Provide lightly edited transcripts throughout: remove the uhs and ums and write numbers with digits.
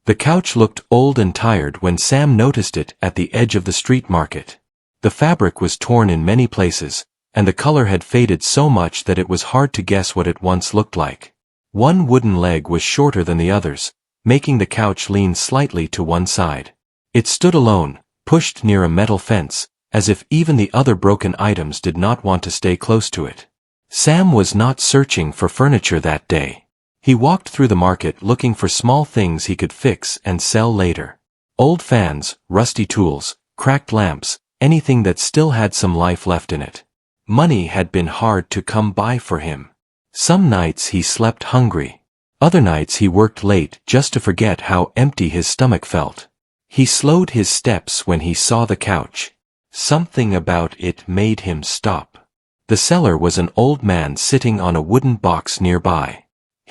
The couch looked old and tired when Sam noticed it at the edge of the street market. The fabric was torn in many places, and the color had faded so much that it was hard to guess what it once looked like. One wooden leg was shorter than the others, making the couch lean slightly to one side. It stood alone, pushed near a metal fence, as if even the other broken items did not want to stay close to it. Sam was not searching for furniture that day. He walked through the market looking for small things he could fix and sell later. Old fans, rusty tools, cracked lamps, anything that still had some life left in it. Money had been hard to come by for him. Some nights he slept hungry. Other nights he worked late just to forget how empty his stomach felt. He slowed his steps when he saw the couch. Something about it made him stop. The seller was an old man sitting on a wooden box nearby.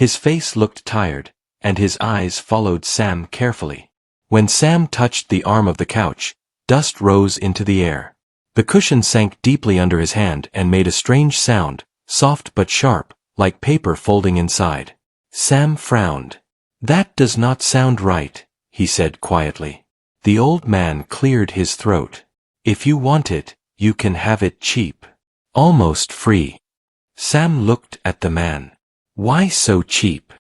His face looked tired, and his eyes followed Sam carefully. When Sam touched the arm of the couch, dust rose into the air. The cushion sank deeply under his hand and made a strange sound, soft but sharp, like paper folding inside. Sam frowned. "That does not sound right," he said quietly. The old man cleared his throat. "If you want it, you can have it cheap. Almost free." Sam looked at the man. "Why so cheap?"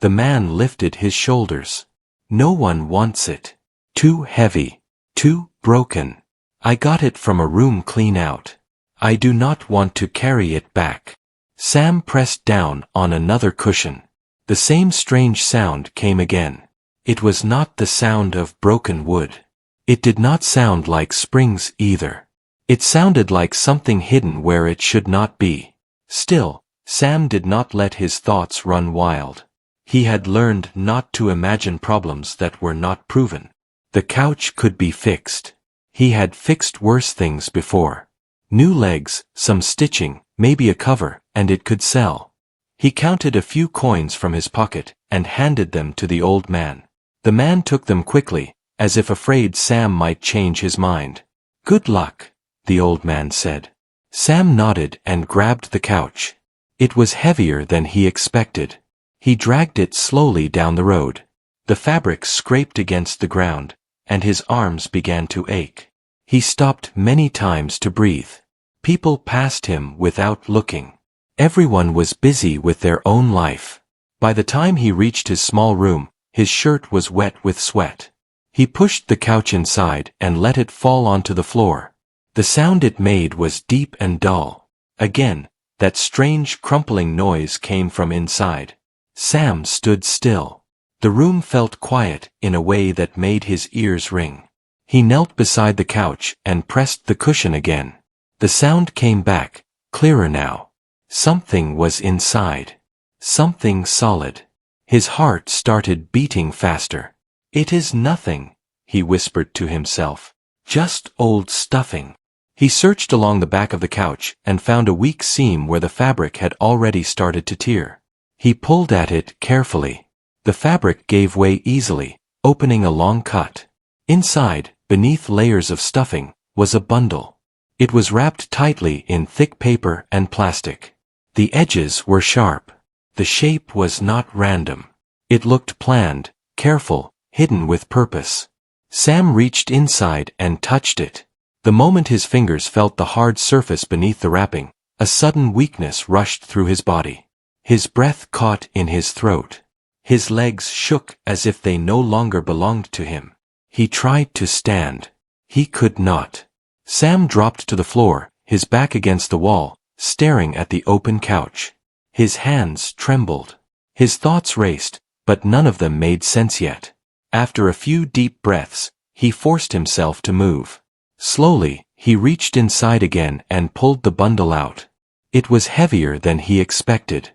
The man lifted his shoulders. "No one wants it. Too heavy. Too broken. I got it from a room clean out. I do not want to carry it back." Sam pressed down on another cushion. The same strange sound came again. It was not the sound of broken wood. It did not sound like springs either. It sounded like something hidden where it should not be. Still, Sam did not let his thoughts run wild. He had learned not to imagine problems that were not proven. The couch could be fixed. He had fixed worse things before. New legs, some stitching, maybe a cover, and it could sell. He counted a few coins from his pocket and handed them to the old man. The man took them quickly, as if afraid Sam might change his mind. "Good luck," the old man said. Sam nodded and grabbed the couch. It was heavier than he expected. He dragged it slowly down the road. The fabric scraped against the ground, and his arms began to ache. He stopped many times to breathe. People passed him without looking. Everyone was busy with their own life. By the time he reached his small room, his shirt was wet with sweat. He pushed the couch inside and let it fall onto the floor. The sound it made was deep and dull. Again, that strange crumpling noise came from inside. Sam stood still. The room felt quiet in a way that made his ears ring. He knelt beside the couch and pressed the cushion again. The sound came back, clearer now. Something was inside. Something solid. His heart started beating faster. "It is nothing," he whispered to himself. "Just old stuffing." He searched along the back of the couch and found a weak seam where the fabric had already started to tear. He pulled at it carefully. The fabric gave way easily, opening a long cut. Inside, beneath layers of stuffing, was a bundle. It was wrapped tightly in thick paper and plastic. The edges were sharp. The shape was not random. It looked planned, careful, hidden with purpose. Sam reached inside and touched it. The moment his fingers felt the hard surface beneath the wrapping, a sudden weakness rushed through his body. His breath caught in his throat. His legs shook as if they no longer belonged to him. He tried to stand. He could not. Sam dropped to the floor, his back against the wall, staring at the open couch. His hands trembled. His thoughts raced, but none of them made sense yet. After a few deep breaths, he forced himself to move. Slowly, he reached inside again and pulled the bundle out. It was heavier than he expected.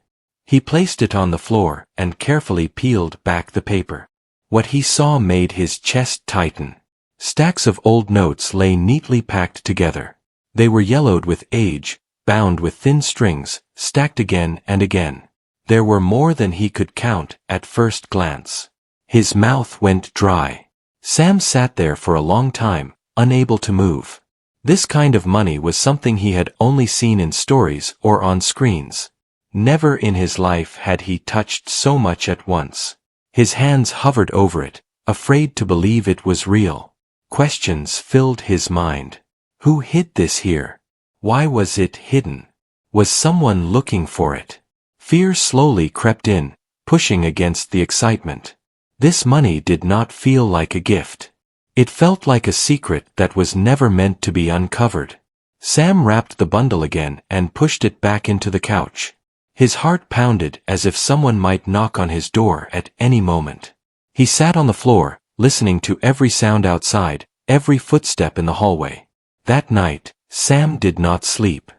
He placed it on the floor and carefully peeled back the paper. What he saw made his chest tighten. Stacks of old notes lay neatly packed together. They were yellowed with age, bound with thin strings, stacked again and again. There were more than he could count at first glance. His mouth went dry. Sam sat there for a long time, unable to move. This kind of money was something he had only seen in stories or on screens. Never in his life had he touched so much at once. His hands hovered over it, afraid to believe it was real. Questions filled his mind. Who hid this here? Why was it hidden? Was someone looking for it? Fear slowly crept in, pushing against the excitement. This money did not feel like a gift. It felt like a secret that was never meant to be uncovered. Sam wrapped the bundle again and pushed it back into the couch. His heart pounded as if someone might knock on his door at any moment. He sat on the floor, listening to every sound outside, every footstep in the hallway. That night, Sam did not sleep.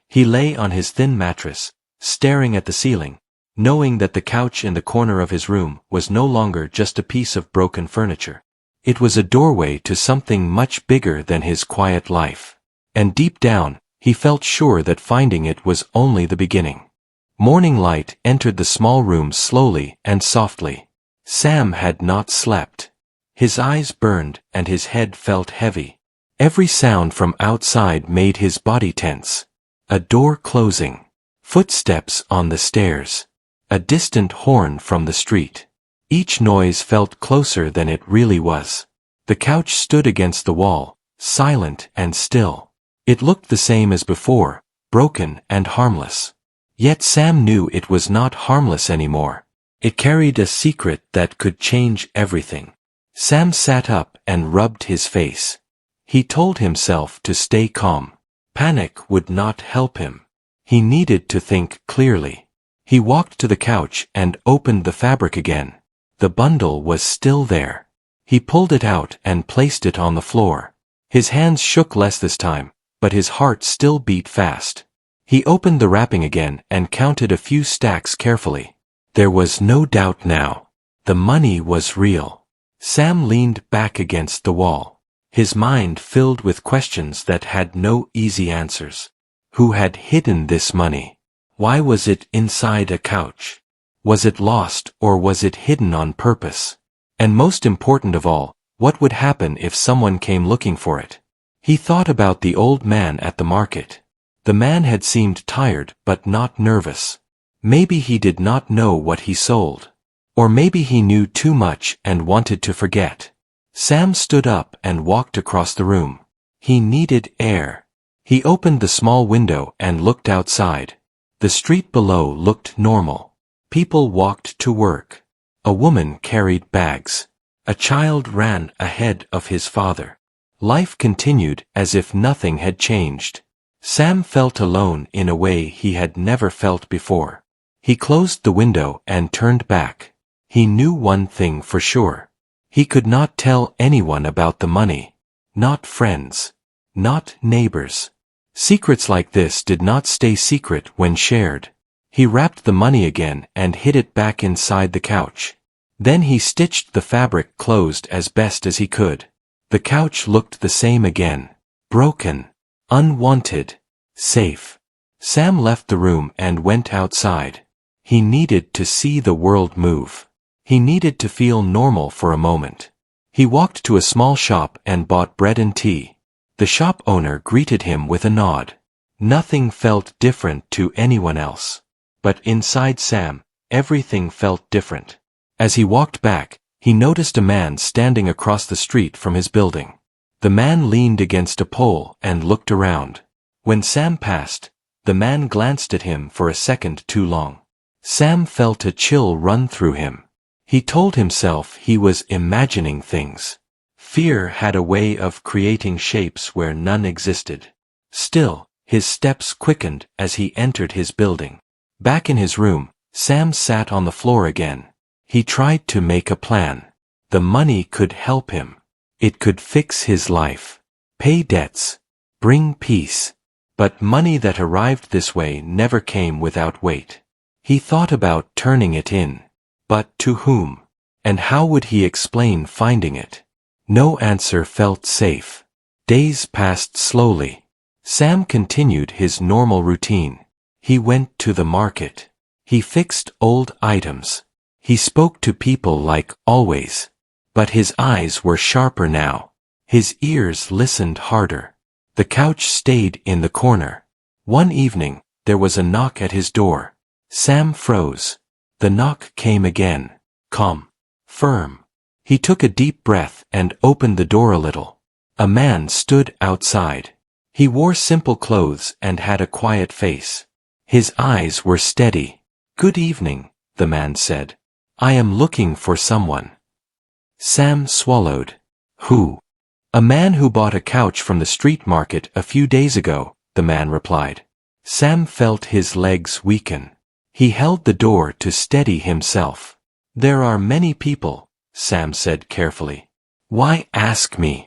He lay on his thin mattress, staring at the ceiling, knowing that the couch in the corner of his room was no longer just a piece of broken furniture. It was a doorway to something much bigger than his quiet life. And deep down, he felt sure that finding it was only the beginning. Morning light entered the small room slowly and softly. Sam had not slept. His eyes burned and his head felt heavy. Every sound from outside made his body tense. A door closing. Footsteps on the stairs. A distant horn from the street. Each noise felt closer than it really was. The couch stood against the wall, silent and still. It looked the same as before, broken and harmless. Yet Sam knew it was not harmless anymore. It carried a secret that could change everything. Sam sat up and rubbed his face. He told himself to stay calm. Panic would not help him. He needed to think clearly. He walked to the couch and opened the fabric again. The bundle was still there. He pulled it out and placed it on the floor. His hands shook less this time, but his heart still beat fast. He opened the wrapping again and counted a few stacks carefully. There was no doubt now. The money was real. Sam leaned back against the wall. His mind filled with questions that had no easy answers. Who had hidden this money? Why was it inside a couch? Was it lost or was it hidden on purpose? And most important of all, what would happen if someone came looking for it? He thought about the old man at the market. The man had seemed tired but not nervous. Maybe he did not know what he sold. Or maybe he knew too much and wanted to forget. Sam stood up and walked across the room. He needed air. He opened the small window and looked outside. The street below looked normal. People walked to work. A woman carried bags. A child ran ahead of his father. Life continued as if nothing had changed. Sam felt alone in a way he had never felt before. He closed the window and turned back. He knew one thing for sure. He could not tell anyone about the money. Not friends. Not neighbors. Secrets like this did not stay secret when shared. He wrapped the money again and hid it back inside the couch. Then he stitched the fabric closed as best as he could. The couch looked the same again. Broken. Unwanted. Safe. Sam left the room and went outside. He needed to see the world move. He needed to feel normal for a moment. He walked to a small shop and bought bread and tea. The shop owner greeted him with a nod. Nothing felt different to anyone else. But inside Sam, everything felt different. As he walked back, he noticed a man standing across the street from his building. The man leaned against a pole and looked around. When Sam passed, the man glanced at him for a second too long. Sam felt a chill run through him. He told himself he was imagining things. Fear had a way of creating shapes where none existed. Still, his steps quickened as he entered his building. Back in his room, Sam sat on the floor again. He tried to make a plan. The money could help him. It could fix his life. Pay debts. Bring peace. But money that arrived this way never came without weight. He thought about turning it in. But to whom? And how would he explain finding it? No answer felt safe. Days passed slowly. Sam continued his normal routine. He went to the market. He fixed old items. He spoke to people like always. But his eyes were sharper now. His ears listened harder. The couch stayed in the corner. One evening, there was a knock at his door. Sam froze. The knock came again. Calm. Firm. He took a deep breath and opened the door a little. A man stood outside. He wore simple clothes and had a quiet face. His eyes were steady. "Good evening," the man said. "I am looking for someone." Sam swallowed. "Who?" "A man who bought a couch from the street market a few days ago," the man replied. Sam felt his legs weaken. He held the door to steady himself. "There are many people," Sam said carefully. "Why ask me?"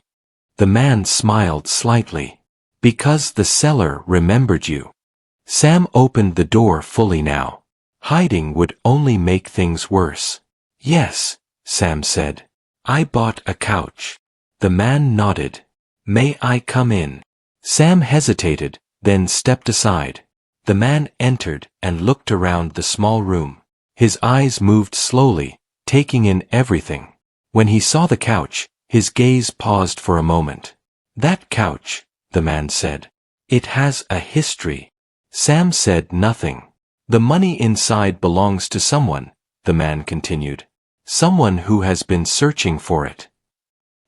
The man smiled slightly. "Because the seller remembered you." Sam opened the door fully now. Hiding would only make things worse. "Yes," Sam said. "I bought a couch." The man nodded. "May I come in?" Sam hesitated, then stepped aside. The man entered and looked around the small room. His eyes moved slowly, taking in everything. When he saw the couch, his gaze paused for a moment. "That couch," the man said. "It has a history." Sam said nothing. "The money inside belongs to someone," the man continued. "Someone who has been searching for it."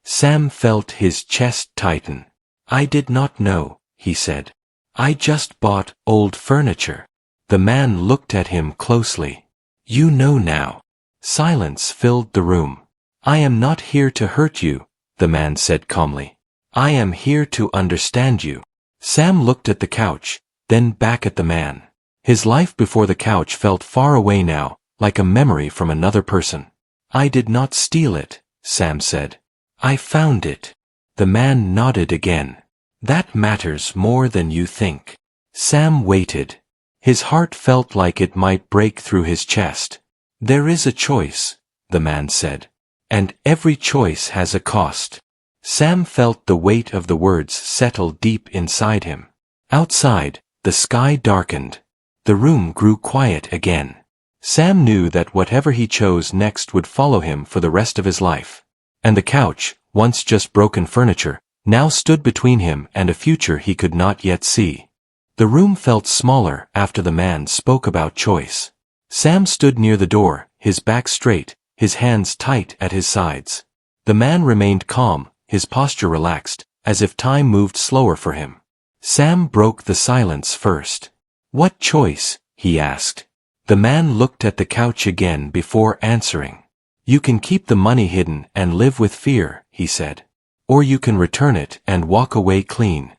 Sam felt his chest tighten. "I did not know," he said. "I just bought old furniture." The man looked at him closely. "You know now." Silence filled the room. "I am not here to hurt you," the man said calmly. "I am here to understand you." Sam looked at the couch, then back at the man. His life before the couch felt far away now, like a memory from another person. "I did not steal it," Sam said. "I found it." The man nodded again. "That matters more than you think." Sam waited. His heart felt like it might break through his chest. "There is a choice," the man said. "And every choice has a cost." Sam felt the weight of the words settle deep inside him. Outside, the sky darkened. The room grew quiet again. Sam knew that whatever he chose next would follow him for the rest of his life. And the couch, once just broken furniture, now stood between him and a future he could not yet see. The room felt smaller after the man spoke about choice. Sam stood near the door, his back straight, his hands tight at his sides. The man remained calm, his posture relaxed, as if time moved slower for him. Sam broke the silence first. "What choice?" he asked. The man looked at the couch again before answering. "You can keep the money hidden and live with fear," he said. "Or you can return it and walk away clean."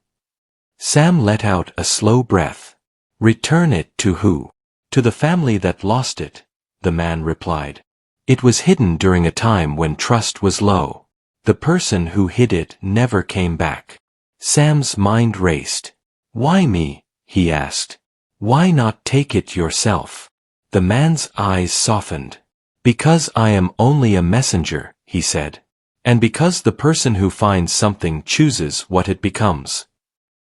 Sam let out a slow breath. "Return it to who?" "To the family that lost it," the man replied. "It was hidden during a time when trust was low. The person who hid it never came back." Sam's mind raced. "Why me?" he asked. "Why not take it yourself?" The man's eyes softened. "Because I am only a messenger," he said. "And because the person who finds something chooses what it becomes."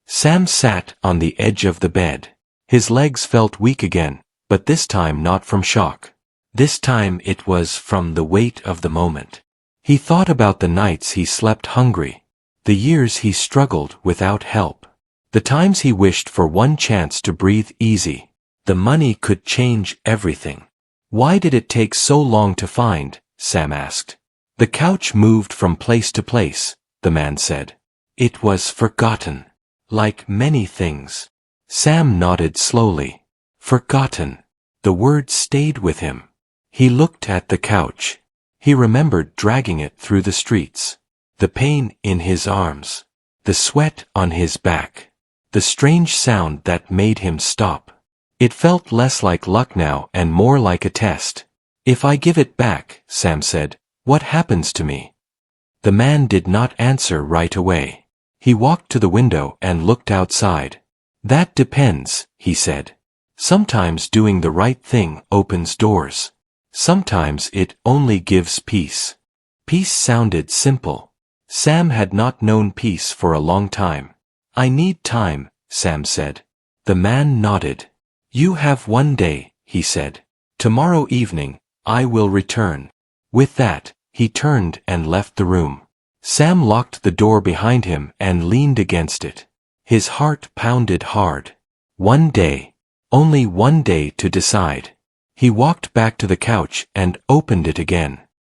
Sam sat on the edge of the bed. His legs felt weak again, but this time not from shock. This time it was from the weight of the moment. He thought about the nights he slept hungry, the years he struggled without help, the times he wished for one chance to breathe easy. The money could change everything. "Why did it take so long to find?" Sam asked. "The couch moved from place to place," the man said. "It was forgotten. Like many things." Sam nodded slowly. Forgotten. The word stayed with him. He looked at the couch. He remembered dragging it through the streets. The pain in his arms. The sweat on his back. The strange sound that made him stop. It felt less like luck now and more like a test. "If I give it back," Sam said, "what happens to me?" The man did not answer right away. He walked to the window and looked outside. "That depends," he said. "Sometimes doing the right thing opens doors. Sometimes it only gives peace." Peace sounded simple. Sam had not known peace for a long time. "I need time," Sam said. The man nodded. "You have one day," he said. "Tomorrow evening, I will return." With that, he turned and left the room. Sam locked the door behind him and leaned against it. His heart pounded hard. One day. Only one day to decide. He walked back to the couch and opened it again.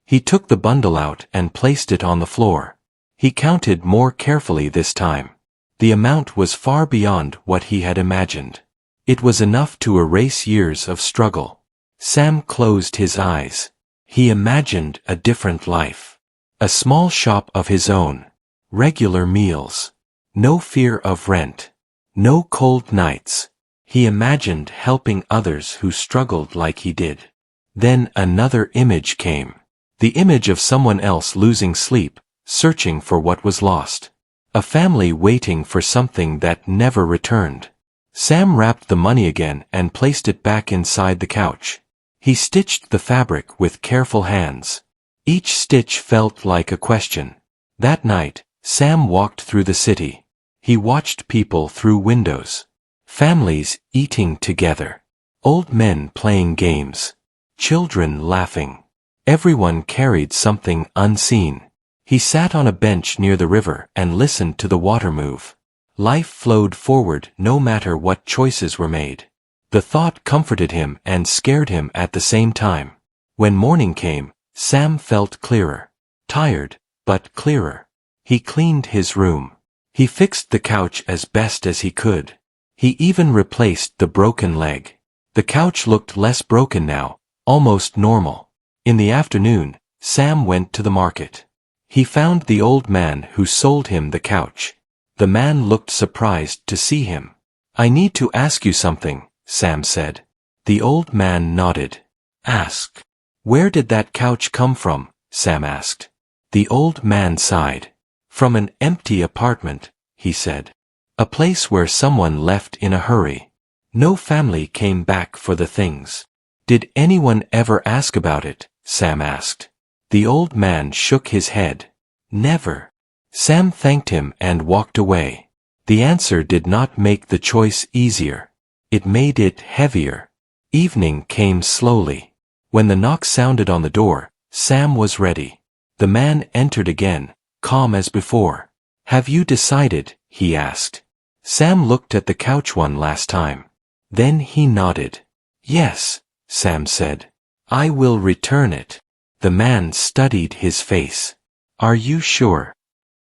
He took the bundle out and placed it on the floor. He counted more carefully this time. The amount was far beyond what he had imagined. It was enough to erase years of struggle. Sam closed his eyes. He imagined a different life. A small shop of his own. Regular meals. No fear of rent. No cold nights. He imagined helping others who struggled like he did. Then another image came. The image of someone else losing sleep, searching for what was lost. A family waiting for something that never returned. Sam wrapped the money again and placed it back inside the couch. He stitched the fabric with careful hands. Each stitch felt like a question. That night, Sam walked through the city. He watched people through windows. Families eating together. Old men playing games. Children laughing. Everyone carried something unseen. He sat on a bench near the river and listened to the water move. Life flowed forward no matter what choices were made. The thought comforted him and scared him at the same time. When morning came, Sam felt clearer. Tired, but clearer. He cleaned his room. He fixed the couch as best as he could. He even replaced the broken leg. The couch looked less broken now, almost normal. In the afternoon, Sam went to the market. He found the old man who sold him the couch. The man looked surprised to see him. "I need to ask you something," Sam said. The old man nodded. "Ask." "Where did that couch come from?" Sam asked. The old man sighed. "From an empty apartment," he said. "A place where someone left in a hurry. No family came back for the things." "Did anyone ever ask about it?" Sam asked. The old man shook his head. "Never." Sam thanked him and walked away. The answer did not make the choice easier. It made it heavier. Evening came slowly. When the knock sounded on the door, Sam was ready. The man entered again, calm as before. "Have you decided?" he asked. Sam looked at the couch one last time. Then he nodded. "Yes," Sam said. "I will return it." The man studied his face. "Are you sure?"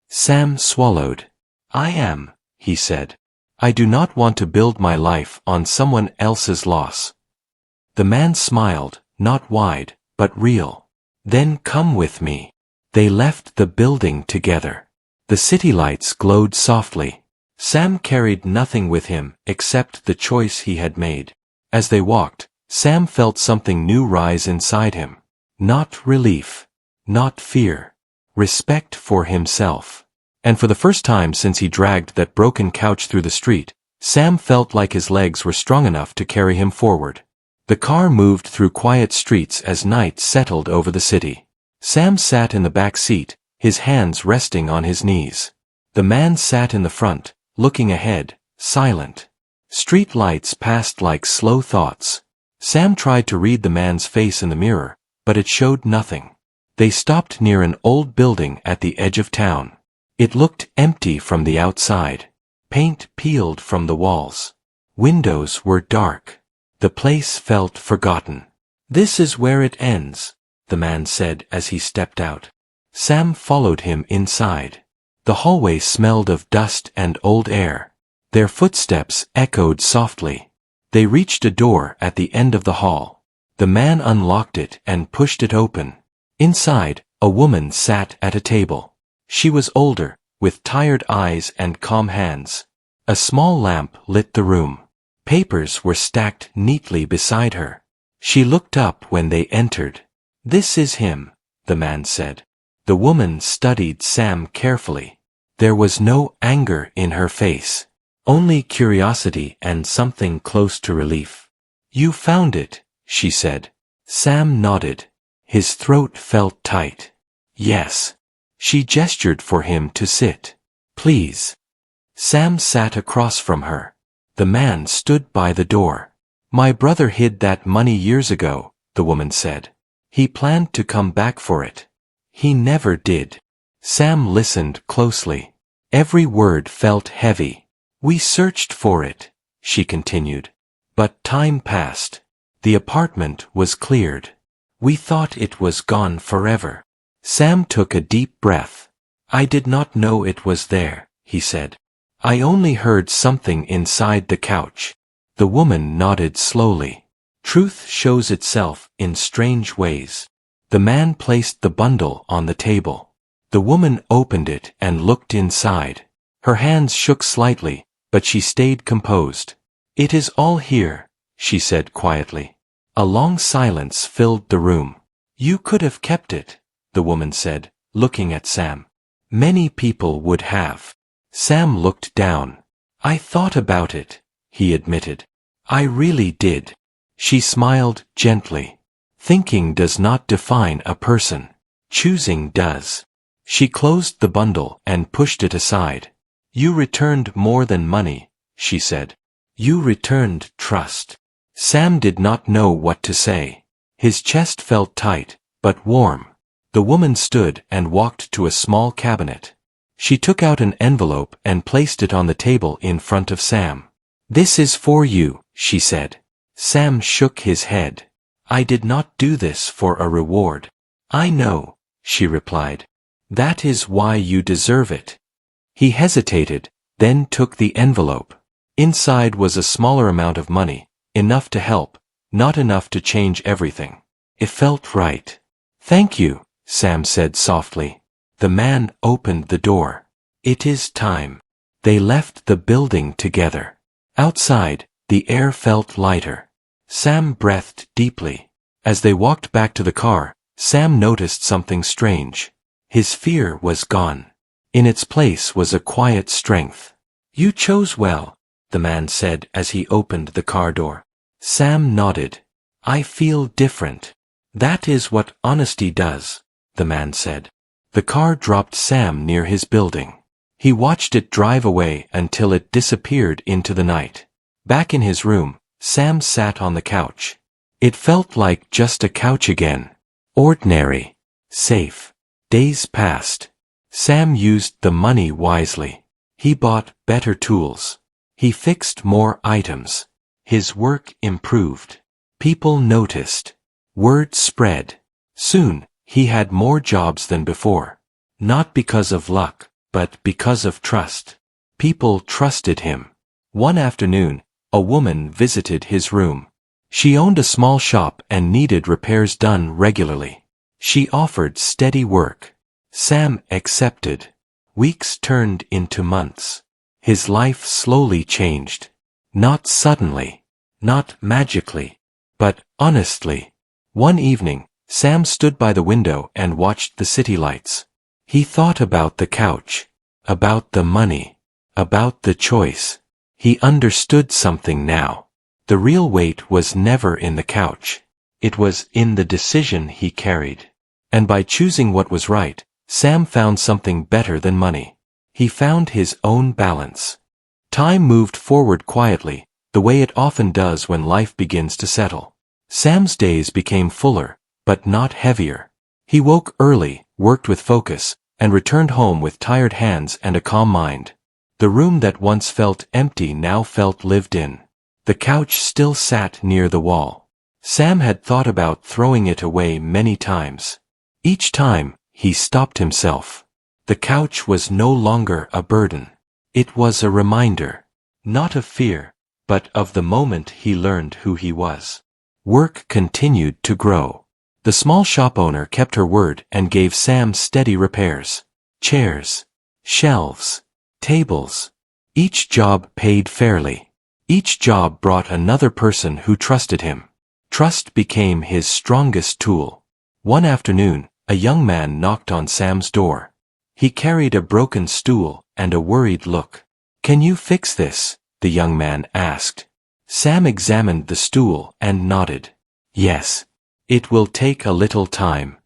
Sam swallowed. "I am," he said. "I do not want to build my life on someone else's loss." The man smiled, not wide, but real. "Then come with me." They left the building together. The city lights glowed softly. Sam carried nothing with him except the choice he had made. As they walked, Sam felt something new rise inside him. Not relief. Not fear. Respect for himself. And for the first time since he dragged that broken couch through the street, Sam felt like his legs were strong enough to carry him forward. The car moved through quiet streets as night settled over the city. Sam sat in the back seat, his hands resting on his knees. The man sat in the front, looking ahead, silent. Street lights passed like slow thoughts. Sam tried to read the man's face in the mirror, but it showed nothing. They stopped near an old building at the edge of town. It looked empty from the outside. Paint peeled from the walls. Windows were dark. The place felt forgotten. "This is where it ends," the man said as he stepped out. Sam followed him inside. The hallway smelled of dust and old air. Their footsteps echoed softly. They reached a door at the end of the hall. The man unlocked it and pushed it open. Inside, a woman sat at a table. She was older, with tired eyes and calm hands. A small lamp lit the room. Papers were stacked neatly beside her. She looked up when they entered. "This is him," the man said. The woman studied Sam carefully. There was no anger in her face. Only curiosity and something close to relief. "You found it," she said. Sam nodded. His throat felt tight. "Yes." She gestured for him to sit. "Please." Sam sat across from her. The man stood by the door. "My brother hid that money years ago," the woman said. "He planned to come back for it. He never did." Sam listened closely. Every word felt heavy. "We searched for it," she continued. "But time passed. The apartment was cleared. We thought it was gone forever. Sam took a deep breath. I did not know it was there, he said. I only heard something inside the couch. The woman nodded slowly. Truth shows itself in strange ways. The man placed the bundle on the table. The woman opened it and looked inside. Her hands shook slightly, but she stayed composed. It is all here, she said quietly. A long silence filled the room. You could have kept it, the woman said, looking at Sam. Many people would have. Sam looked down. I thought about it, he admitted. I really did. She smiled gently. Thinking does not define a person. Choosing does. She closed the bundle and pushed it aside. You returned more than money, she said. You returned trust. Sam did not know what to say. His chest felt tight, but warm. The woman stood and walked to a small cabinet. She took out an envelope and placed it on the table in front of Sam. This is for you, she said. Sam shook his head. I did not do this for a reward. I know, she replied. That is why you deserve it. He hesitated, then took the envelope. Inside was a smaller amount of money, enough to help, not enough to change everything. It felt right. Thank you, Sam said softly. The man opened the door. It is time. They left the building together. Outside, the air felt lighter. Sam breathed deeply. As they walked back to the car, Sam noticed something strange. His fear was gone. In its place was a quiet strength. You chose well, the man said as he opened the car door. Sam nodded. I feel different. That is what honesty does, the man said. The car dropped Sam near his building. He watched it drive away until it disappeared into the night. Back in his room, Sam sat on the couch. It felt like just a couch again. Ordinary. Safe. Days passed. Sam used the money wisely. He bought better tools. He fixed more items. His work improved. People noticed. Word spread. Soon, he had more jobs than before. Not because of luck, but because of trust. People trusted him. One afternoon, a woman visited his room. She owned a small shop and needed repairs done regularly. She offered steady work. Sam accepted. Weeks turned into months. His life slowly changed. Not suddenly. Not magically. But honestly. One evening, Sam stood by the window and watched the city lights. He thought about the couch. About the money. About the choice. He understood something now. The real weight was never in the couch. It was in the decision he carried. And by choosing what was right, Sam found something better than money. He found his own balance. Time moved forward quietly, the way it often does when life begins to settle. Sam's days became fuller, but not heavier. He woke early, worked with focus, and returned home with tired hands and a calm mind. The room that once felt empty now felt lived in. The couch still sat near the wall. Sam had thought about throwing it away many times. Each time, he stopped himself. The couch was no longer a burden. It was a reminder, not of fear, but of the moment he learned who he was. Work continued to grow. The small shop owner kept her word and gave Sam steady repairs. Chairs, shelves, tables. Each job paid fairly. Each job brought another person who trusted him. Trust became his strongest tool. One afternoon, a young man knocked on Sam's door. He carried a broken stool and a worried look. Can you fix this? The young man asked. Sam examined the stool and nodded. Yes. It will take a little time.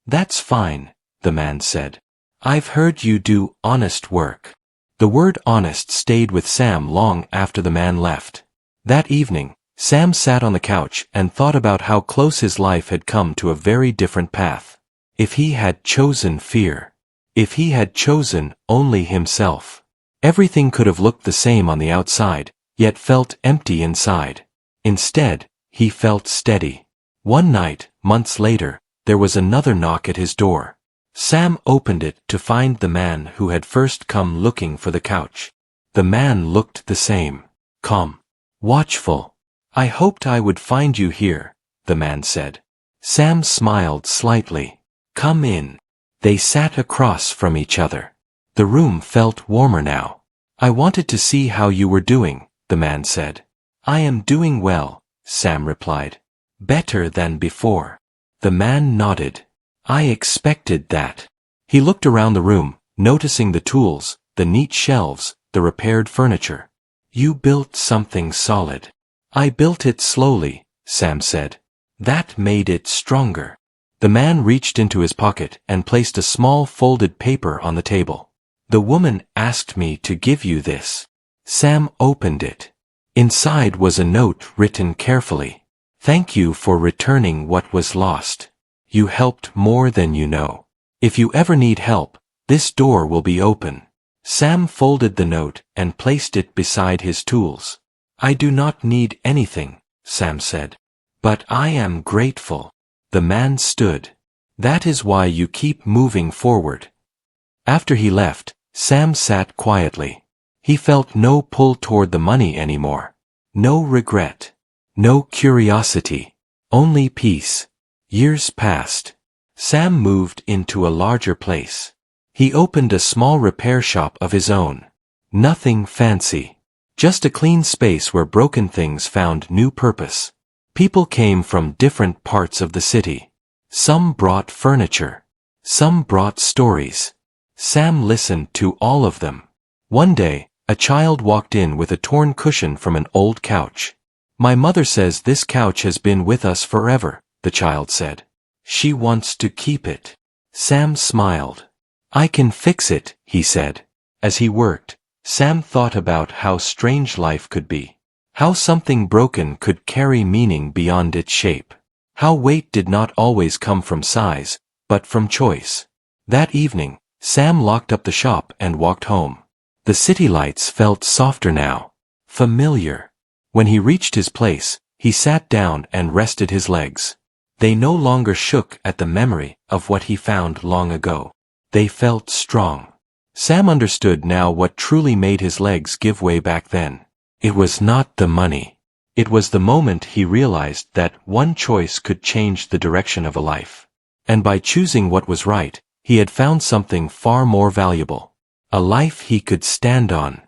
That's fine, the man said. I've heard you do honest work. The word honest stayed with Sam long after the man left. That evening, Sam sat on the couch and thought about how close his life had come to a very different path. If he had chosen fear. If he had chosen only himself. Everything could have looked the same on the outside, yet felt empty inside. Instead, he felt steady. One night, Months later, there was another knock at his door. Sam opened it to find the man who had first come looking for the couch. The man looked the same. Calm. Watchful. "I hoped I would find you here," the man said. Sam smiled slightly. "Come in." They sat across from each other. The room felt warmer now. "I wanted to see how you were doing," the man said. "I am doing well," Sam replied. "Better than before." The man nodded. "I expected that." He looked around the room, noticing the tools, the neat shelves, the repaired furniture. "You built something solid." "I built it slowly," Sam said. "That made it stronger." The man reached into his pocket and placed a small folded paper on the table. "The woman asked me to give you this." Sam opened it. Inside was a note written carefully. "Thank you for returning what was lost. You helped more than you know. If you ever need help, this door will be open." Sam folded the note and placed it beside his tools. "I do not need anything," Sam said. "But I am grateful." The man stood. "That is why you keep moving forward." After he left, Sam sat quietly. He felt no pull toward the money anymore. No regret. No curiosity. Only peace. Years passed. Sam moved into a larger place. He opened a small repair shop of his own. Nothing fancy. Just a clean space where broken things found new purpose. People came from different parts of the city. Some brought furniture. Some brought stories. Sam listened to all of them. One day, a child walked in with a torn cushion from an old couch. "My mother says this couch has been with us forever," the child said. "She wants to keep it." Sam smiled. "I can fix it," he said. As he worked, Sam thought about how strange life could be. How something broken could carry meaning beyond its shape. How weight did not always come from size, but from choice. That evening, Sam locked up the shop and walked home. The city lights felt softer now. Familiar. When he reached his place, he sat down and rested his legs. They no longer shook at the memory of what he found long ago. They felt strong. Sam understood now what truly made his legs give way back then. It was not the money. It was the moment he realized that one choice could change the direction of a life. And by choosing what was right, he had found something far more valuable. A life he could stand on.